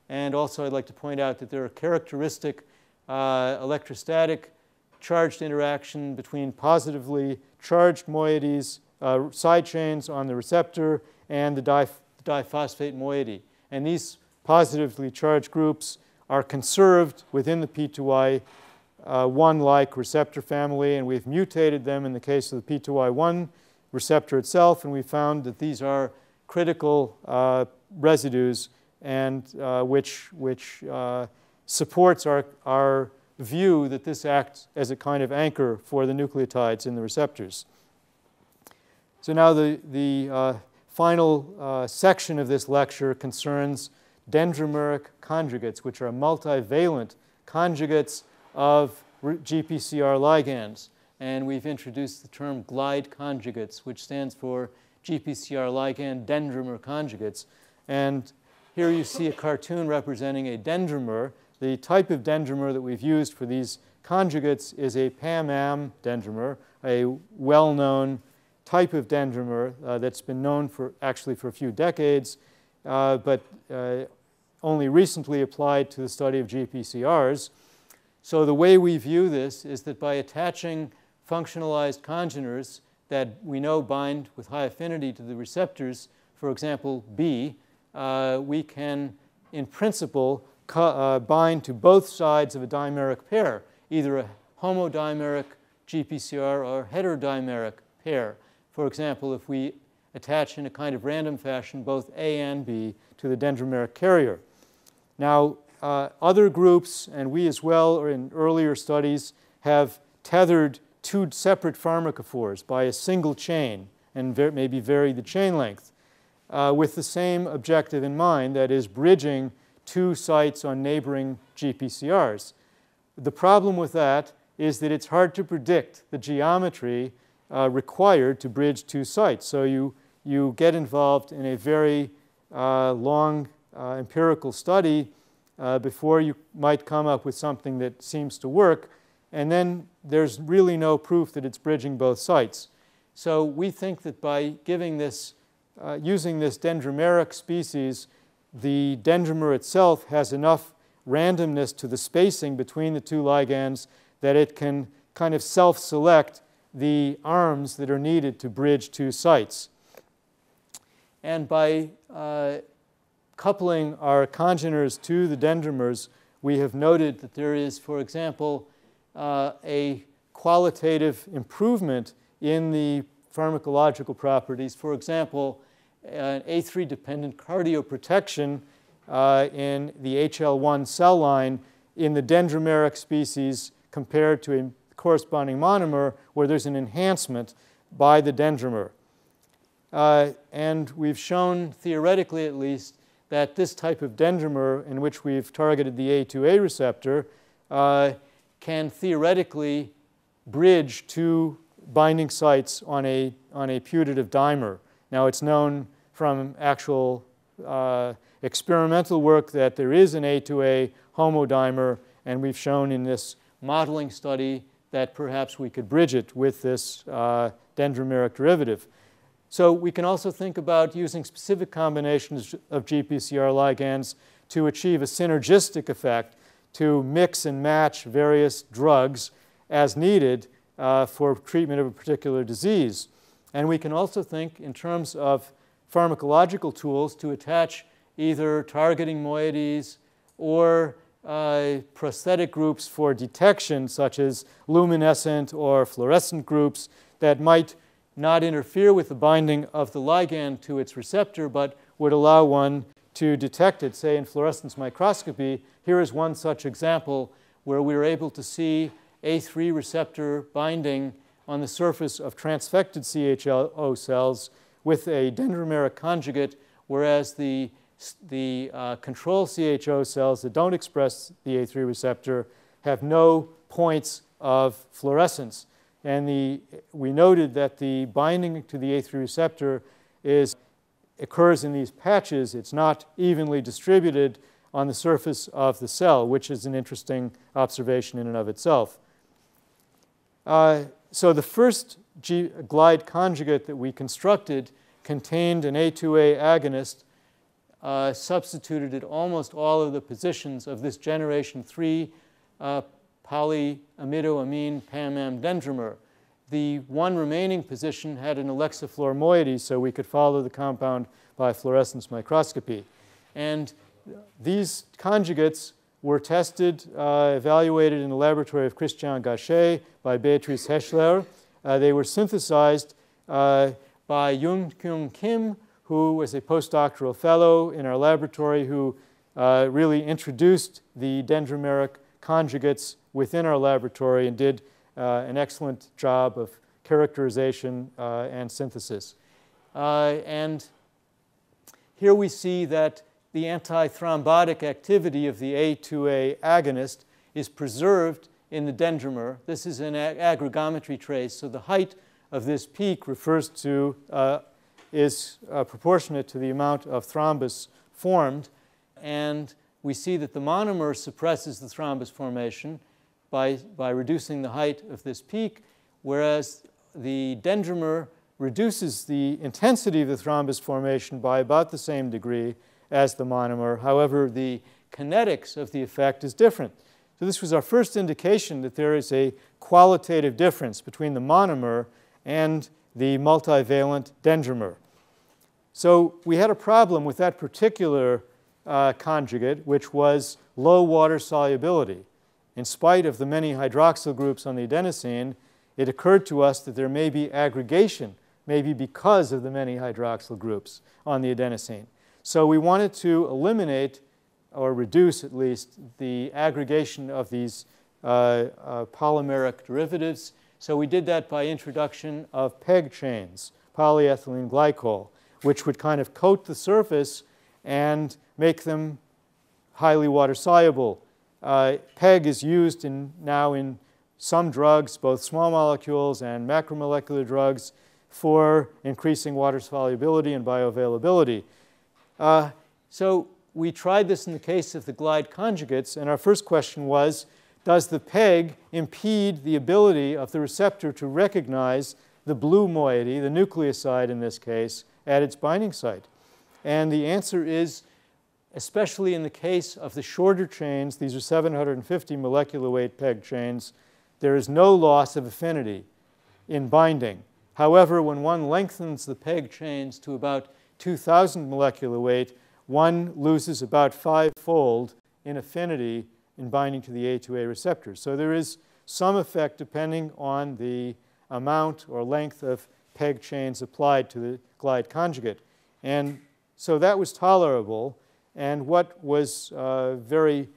And also, I'd like to point out that there are characteristic electrostatic charged interaction between positively charged moieties, side chains on the receptor, and the diphosphate moiety. And these positively charged groups are conserved within the P2Y1-like receptor family, and we've mutated them in the case of the P2Y1 receptor itself, and we found that these are critical residues, and which supports our view that this acts as a kind of anchor for the nucleotides in the receptors. So now the final section of this lecture concerns dendrimeric conjugates, which are multivalent conjugates of GPCR ligands. And we've introduced the term glide conjugates, which stands for GPCR ligand Dendrimer conjugates. And here you see a cartoon representing a dendrimer. The type of dendrimer that we've used for these conjugates is a PAM-AM dendrimer, a well-known type of dendrimer that's been known actually for a few decades, but only recently applied to the study of GPCRs. So the way we view this is that by attaching functionalized congeners that we know bind with high affinity to the receptors, for example, B, we can, in principle, bind to both sides of a dimeric pair, either a homodimeric GPCR or heterodimeric pair. For example, if we attach in a kind of random fashion both A and B to the dendrimeric carrier. Now, other groups, and we as well, or in earlier studies, have tethered two separate pharmacophores by a single chain and maybe vary the chain length with the same objective in mind, that is bridging two sites on neighboring GPCRs. The problem with that is that it's hard to predict the geometry required to bridge two sites. So you get involved in a very long empirical study before you might come up with something that seems to work, and then there's really no proof that it's bridging both sites. So we think that by giving this, using this dendrimeric species, the dendrimer itself has enough randomness to the spacing between the two ligands that it can kind of self-select the arms that are needed to bridge two sites. And by coupling our congeners to the dendrimers, we have noted that there is, for example, a qualitative improvement in the pharmacological properties. For example, an A3-dependent cardioprotection in the HL1 cell line in the dendrimeric species compared to a corresponding monomer where there's an enhancement by the dendrimer. And we've shown, theoretically at least, that this type of dendrimer in which we've targeted the A2A receptor can theoretically bridge two binding sites on a putative dimer. Now, it's known from actual experimental work that there is an A2A homodimer, and we've shown in this modeling study that perhaps we could bridge it with this dendrimeric derivative. So we can also think about using specific combinations of GPCR ligands to achieve a synergistic effect to mix and match various drugs as needed for treatment of a particular disease. And we can also think in terms of pharmacological tools to attach either targeting moieties or prosthetic groups for detection, such as luminescent or fluorescent groups that might not interfere with the binding of the ligand to its receptor, but would allow one to detect it, say in fluorescence microscopy. Here is one such example where we were able to see A3 receptor binding on the surface of transfected CHO cells with a dendrimeric conjugate, whereas the control CHO cells that don't express the A3 receptor have no points of fluorescence. And we noted that the binding to the A3 receptor occurs in these patches. It's not evenly distributed on the surface of the cell, which is an interesting observation in and of itself. So the first glide conjugate that we constructed contained an A2A agonist substituted at almost all of the positions of this generation 3 polyamidoamine PAM-AM dendrimer. The one remaining position had an alexifluor moiety, so we could follow the compound by fluorescence microscopy. And these conjugates were tested, evaluated in the laboratory of Christian Gachet by Beatrice Heschler. They were synthesized by Young-Kyung Kim, who was a postdoctoral fellow in our laboratory who really introduced the dendrimeric conjugates within our laboratory and did an excellent job of characterization and synthesis. And here we see that the antithrombotic activity of the A2A agonist is preserved in the dendrimer. This is an aggregometry trace, so the height of this peak refers to is proportionate to the amount of thrombus formed. And we see that the monomer suppresses the thrombus formation by reducing the height of this peak, whereas the dendrimer reduces the intensity of the thrombus formation by about the same degree as the monomer. However, the kinetics of the effect is different. So this was our first indication that there is a qualitative difference between the monomer and the multivalent dendrimer. So we had a problem with that particular conjugate, which was low water solubility. In spite of the many hydroxyl groups on the adenosine, it occurred to us that there may be aggregation, maybe because of the many hydroxyl groups on the adenosine. So we wanted to eliminate, or reduce at least, the aggregation of these polymeric derivatives. So we did that by introduction of PEG chains, polyethylene glycol, which would kind of coat the surface and make them highly water soluble. PEG is used now in some drugs, both small molecules and macromolecular drugs, for increasing water solubility and bioavailability. So we tried this in the case of the glide conjugates, and our first question was, does the PEG impede the ability of the receptor to recognize the blue moiety, the nucleoside in this case, at its binding site? And the answer is, especially in the case of the shorter chains, these are 750 molecular weight PEG chains, there is no loss of affinity in binding. However, when one lengthens the PEG chains to about 2,000 molecular weight, one loses about 5-fold in affinity in binding to the A2A receptors. So there is some effect depending on the amount or length of PEG chains applied to the glide conjugate. And so that was tolerable. And what was very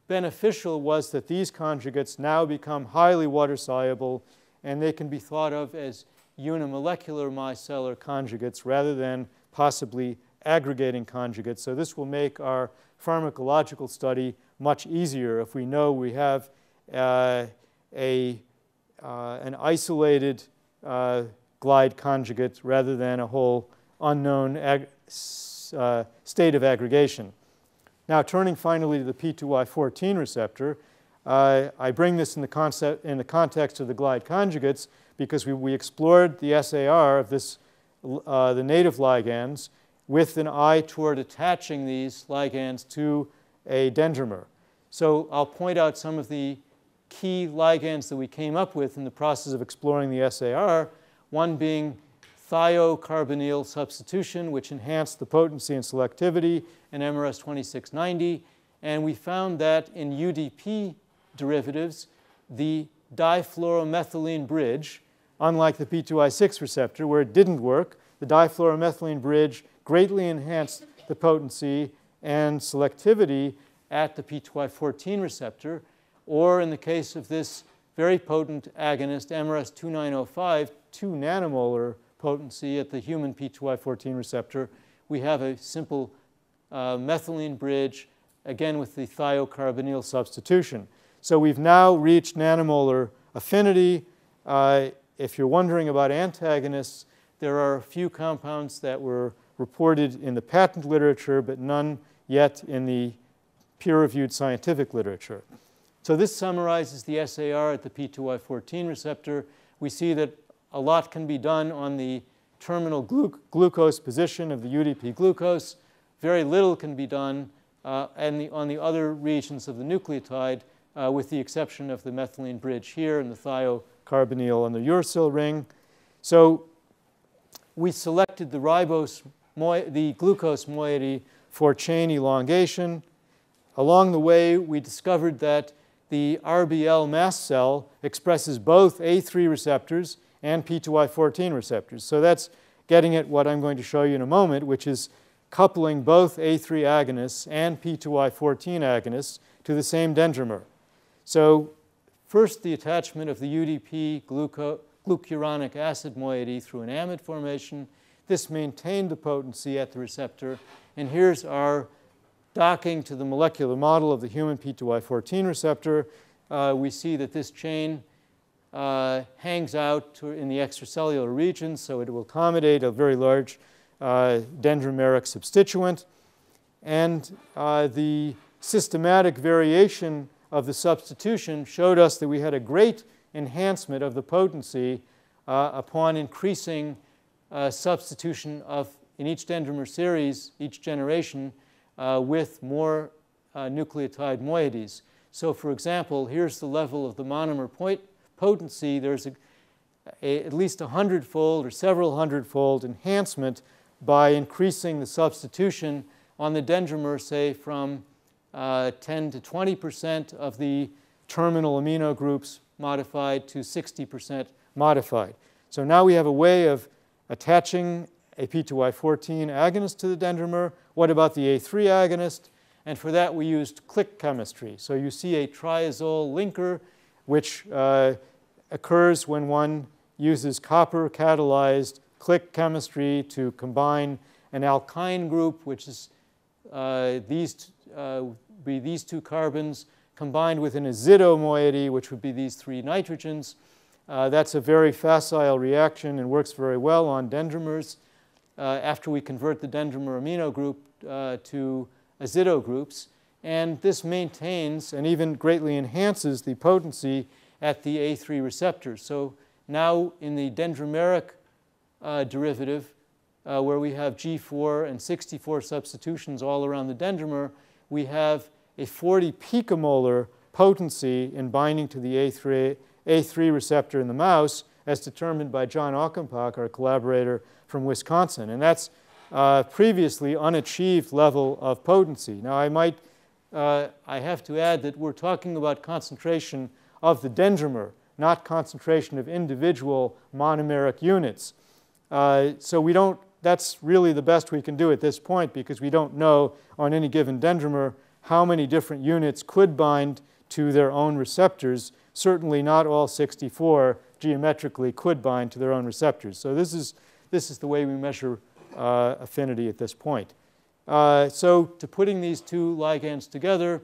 beneficial was that these conjugates now become highly water soluble, and they can be thought of as unimolecular micellar conjugates rather than possibly aggregating conjugates. So this will make our pharmacological study much easier if we know we have an isolated glide conjugate rather than a whole unknown state of aggregation. Now, turning finally to the P2Y14 receptor, I bring this in the context of the glide conjugates because we explored the SAR of the native ligands with an eye toward attaching these ligands to a dendrimer. So I'll point out some of the key ligands that we came up with in the process of exploring the SAR, one being thiocarbonyl substitution, which enhanced the potency and selectivity in MRS 2690. And we found that in UDP derivatives, the difluoromethylene bridge, unlike the P2Y6 receptor, where it didn't work, the difluoromethylene bridge greatly enhanced the potency and selectivity at the P2Y14 receptor, or in the case of this very potent agonist, MRS 2905, 2 nanomolar potency at the human P2Y14 receptor, we have a simple methylene bridge, again with the thiocarbonyl substitution. So we've now reached nanomolar affinity If you're wondering about antagonists, there are a few compounds that were reported in the patent literature, but none yet in the peer-reviewed scientific literature. So this summarizes the SAR at the P2Y14 receptor. We see that a lot can be done on the terminal glucose position of the UDP glucose. Very little can be done on the other regions of the nucleotide, with the exception of the methylene bridge here and the thiocarbonyl on the uracil ring. So we selected the glucose moiety for chain elongation. Along the way, we discovered that the RBL mast cell expresses both A3 receptors and P2Y14 receptors. So that's getting at what I'm going to show you in a moment, which is coupling both A3 agonists and P2Y14 agonists to the same dendrimer. So first, the attachment of the UDP glucuronic acid moiety through an amide formation. This maintained the potency at the receptor. And here's our docking to the molecular model of the human P2Y14 receptor. We see that this chain hangs out in the extracellular region, so it will accommodate a very large dendrimeric substituent. And the systematic variation of the substitution showed us that we had a great enhancement of the potency upon increasing substitution in each dendrimer series, each generation, with more nucleotide moieties. So for example, here's the level of the monomer potency. There's at least 100-fold or several hundred-fold enhancement by increasing the substitution on the dendrimer, say from 10 to 20% of the terminal amino groups modified to 60% modified. So now we have a way of attaching a P2Y14 agonist to the dendrimer. What about the A3 agonist? And for that, we used click chemistry. So you see a triazole linker, which occurs when one uses copper-catalyzed click chemistry to combine an alkyne group, which is these two carbons combined with an azido moiety, which would be these three nitrogens. That's a very facile reaction and works very well on dendrimers after we convert the dendrimer amino group to azido groups. And this maintains and even greatly enhances the potency at the A3 receptors. So now in the dendrimeric derivative, where we have G4 and 64 substitutions all around the dendrimer, we have a 40 picomolar potency in binding to the A3 receptor in the mouse, as determined by John Ockenbach, our collaborator from Wisconsin. And that's previously unachieved level of potency. Now, I have to add that we're talking about concentration of the dendrimer, not concentration of individual monomeric units. So that's really the best we can do at this point, because we don't know on any given dendrimer how many different units could bind to their own receptors. Certainly not all 64 geometrically could bind to their own receptors. So this is the way we measure affinity at this point. So to putting these two ligands together,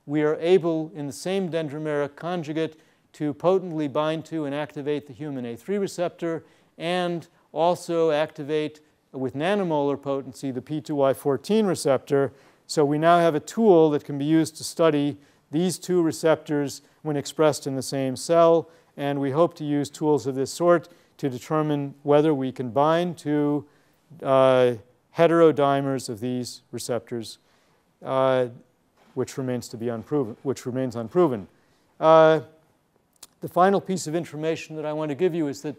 we are able, in the same dendrimeric conjugate, to potently bind to and activate the human A3 receptor, and also activate with nanomolar potency the P2Y14 receptor. So we now have a tool that can be used to study these two receptors when expressed in the same cell, and we hope to use tools of this sort to determine whether we can bind to heterodimers of these receptors, which remains unproven. The final piece of information that I want to give you is that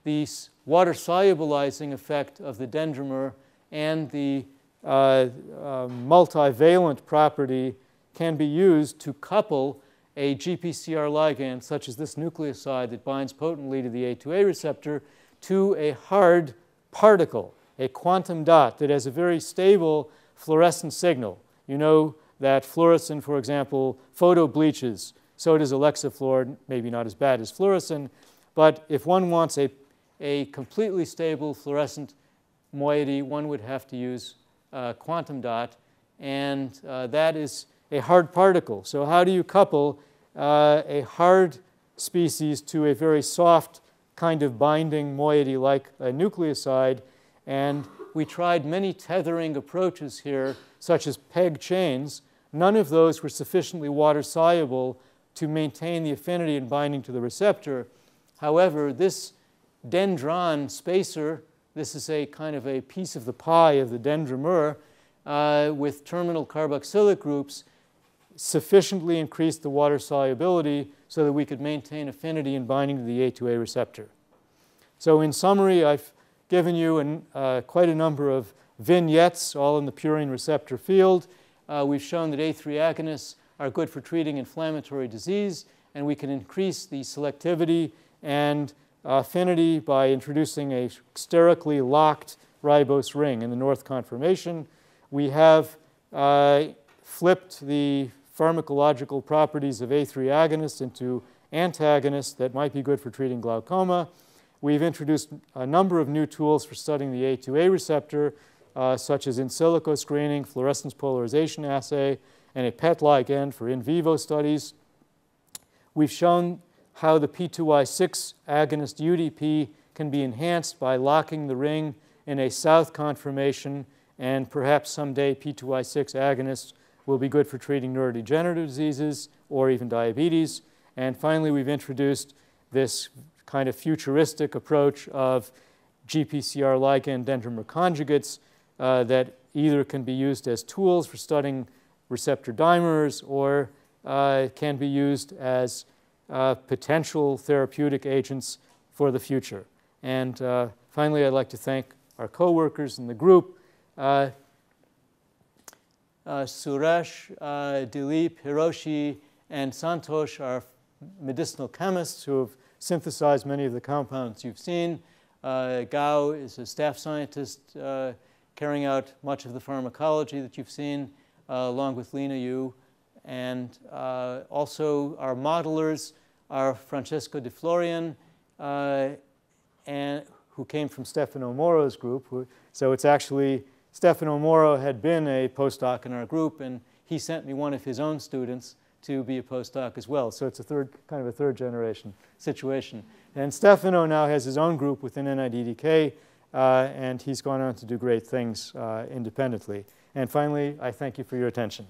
the water solubilizing effect of the dendrimer and the multivalent property can be used to couple a GPCR ligand, such as this nucleoside that binds potently to the A2A receptor, to a hard particle, a quantum dot that has a very stable fluorescent signal. You know that fluorescin, for example, photobleaches. So does alexafluor, maybe not as bad as fluorescin. But if one wants a completely stable fluorescent moiety, one would have to use quantum dot. And that is a hard particle. So how do you couple a hard species to a very soft kind of binding moiety like a nucleoside. And we tried many tethering approaches here, such as peg chains. None of those were sufficiently water-soluble to maintain the affinity and binding to the receptor. However, this dendron spacer, this is a kind of a piece of the pie of the dendrimer with terminal carboxylic groups, sufficiently increased the water solubility so that we could maintain affinity and binding to the A2A receptor. So in summary, I've given you quite a number of vignettes, all in the purine receptor field. We've shown that A3 agonists are good for treating inflammatory disease, and we can increase the selectivity and affinity by introducing a sterically locked ribose ring in the north conformation. We have flipped the pharmacological properties of A3 agonists into antagonists that might be good for treating glaucoma. We've introduced a number of new tools for studying the A2A receptor, such as in silico screening, fluorescence polarization assay, and a PET ligand for in vivo studies. We've shown how the P2Y6 agonist UDP can be enhanced by locking the ring in a south conformation, and perhaps someday P2Y6 agonists will be good for treating neurodegenerative diseases or even diabetes. And finally, we've introduced this kind of futuristic approach of GPCR Ligand Dendrimer Conjugates that either can be used as tools for studying receptor dimers or can be used as potential therapeutic agents for the future. And finally, I'd like to thank our co-workers in the group, Suresh, Dilip, Hiroshi, and Santosh are medicinal chemists who have synthesized many of the compounds you've seen. Gao is a staff scientist carrying out much of the pharmacology that you've seen, along with Lena Yu. And also our modelers are Francesco De Florian, who came from Stefano Moro's group. So it's actually, Stefano Moro had been a postdoc in our group, and he sent me one of his own students to be a postdoc as well. So it's a kind of a third generation situation. And Stefano now has his own group within NIDDK, and he's gone on to do great things independently. And finally, I thank you for your attention.